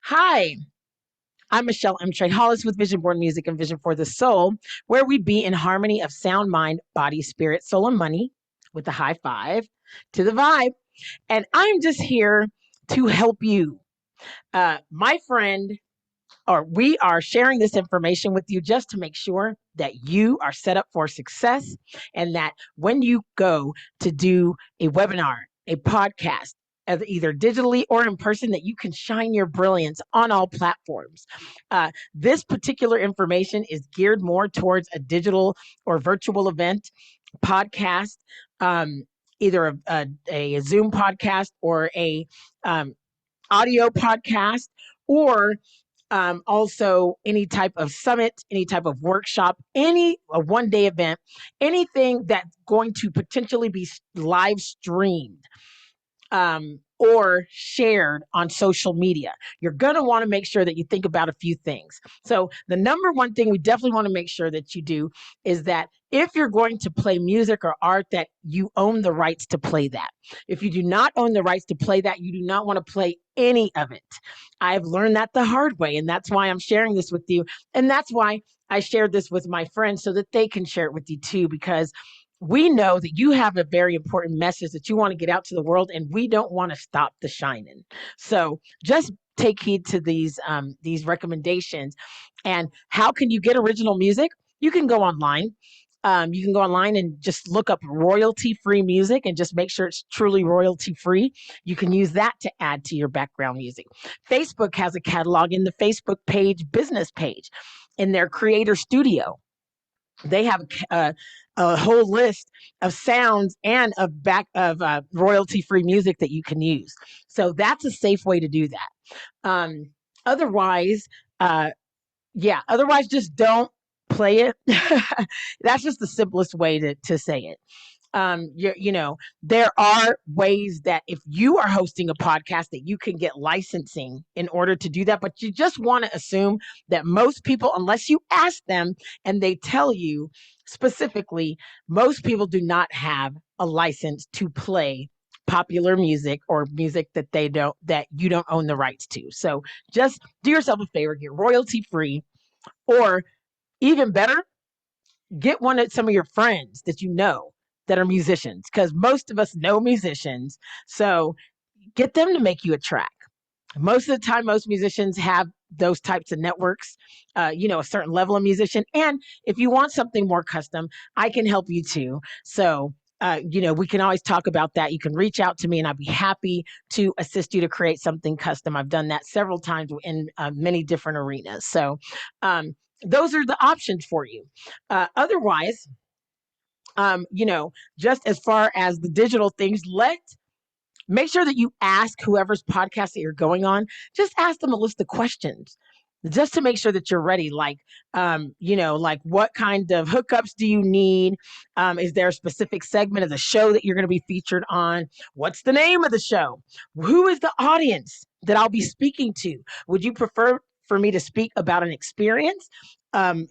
Hi, I'm Michelle M. Trey Hollis with Vision Board Music and Vision for the Soul, where we be in harmony of sound, mind, body, spirit, soul, and money with the high five to the vibe. And I'm just here to help you. My friend, or we are sharing this information with you just to make sure that you are set up for success and that when you go to do a webinar, a podcast, either digitally or in person, that you can shine your brilliance on all platforms. This particular information is geared more towards a digital or virtual event, podcast, either a Zoom podcast or a audio podcast, or also any type of summit, any type of workshop, any a one-day event, anything that's going to potentially be live streamed or shared on social media. You're going to want to make sure that you think about a few things. So the number one thing we definitely want to make sure that you do is that if you're going to play music or art, that you own the rights to play that. If you do not own the rights to play that, you do not want to play any of it. I've learned that the hard way, and that's why I'm sharing this with you. And that's why I shared this with my friends so that they can share it with you too, because we know that you have a very important message that you want to get out to the world, and we don't want to stop the shining. So just take heed to these recommendations. And how can you get original music? You can go online. You can go online and just look up royalty-free music and just make sure it's truly royalty-free. You can use that to add to your background music. Facebook has a catalog in the Facebook page, business page, in their creator studio. They have a whole list of sounds and of royalty-free music that you can use. So that's a safe way to do that. Otherwise, otherwise just don't play it. That's just the simplest way to say it. There are ways that if you are hosting a podcast that you can get licensing in order to do that, but you just want to assume that most people, unless you ask them and they tell you specifically, most people do not have a license to play popular music or music that you don't own the rights to. So just do yourself a favor, get royalty free, or even better, get some of your friends that you know that are musicians, because most of us know musicians. So get them to make you a track. Most of the time, most musicians have those types of networks, a certain level of musician. And if you want something more custom, I can help you too. So, we can always talk about that. You can reach out to me and I'd be happy to assist you to create something custom. I've done that several times in many different arenas. So, those are the options for you. Otherwise, just as far as the digital things, make sure that you ask whoever's podcast that you're going on, just ask them a list of questions just to make sure that you're ready. Like what kind of hookups do you need? Is there a specific segment of the show that you're going to be featured on? What's the name of the show? Who is the audience that I'll be speaking to? Would you prefer for me to speak about an experience,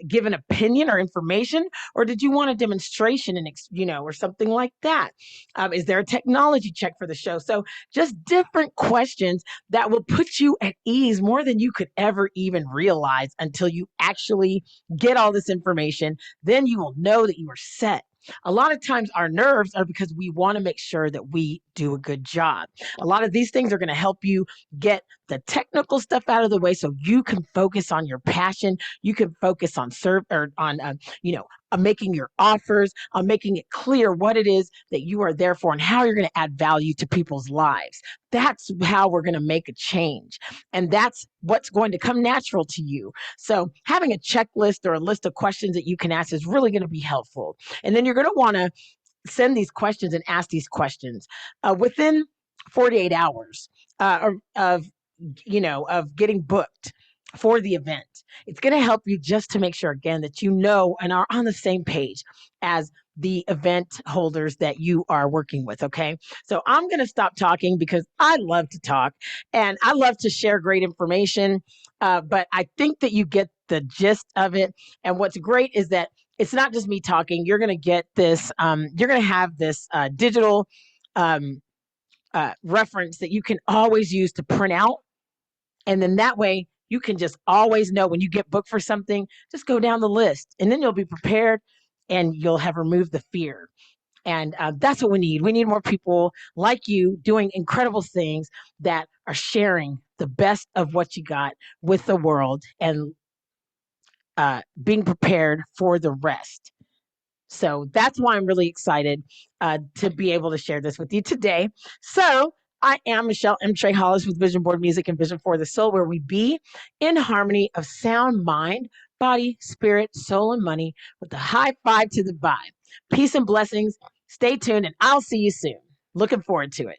give an opinion or information, or did you want a demonstration or something like that? Is there a technology check for the show? So just different questions that will put you at ease more than you could ever even realize until you actually get all this information. Then you will know that you are set. A lot of times our nerves are because we want to make sure that we do a good job. A lot of these things are going to help you get the technical stuff out of the way so you can focus on your passion. You can focus on making your offers, on making it clear what it is that you are there for and how you're going to add value to people's lives. That's how we're going to make a change. And that's what's going to come natural to you. So having a checklist or a list of questions that you can ask is really going to be helpful. And then you're going to want to send these questions and ask these questions within 48 hours of getting booked for the event. It's going to help you just to make sure, again, that you know and are on the same page as the event holders that you are working with. Okay. So I'm going to stop talking because I love to talk and I love to share great information. But I think that you get the gist of it. And what's great is that it's not just me talking. You're going to get this, you're going to have this digital reference that you can always use to print out And then that way you can just always know when you get booked for something, just go down the list and then you'll be prepared and you'll have removed the fear. And that's what we need. We need more people like you doing incredible things that are sharing the best of what you got with the world and being prepared for the rest. So that's why I'm really excited to be able to share this with you today. So I am Michelle M. Trey Hollis with Vision Board Music and Vision for the Soul, where we be in harmony of sound, mind, body, spirit, soul, and money with a high five to the vibe. Peace and blessings. Stay tuned, and I'll see you soon. Looking forward to it.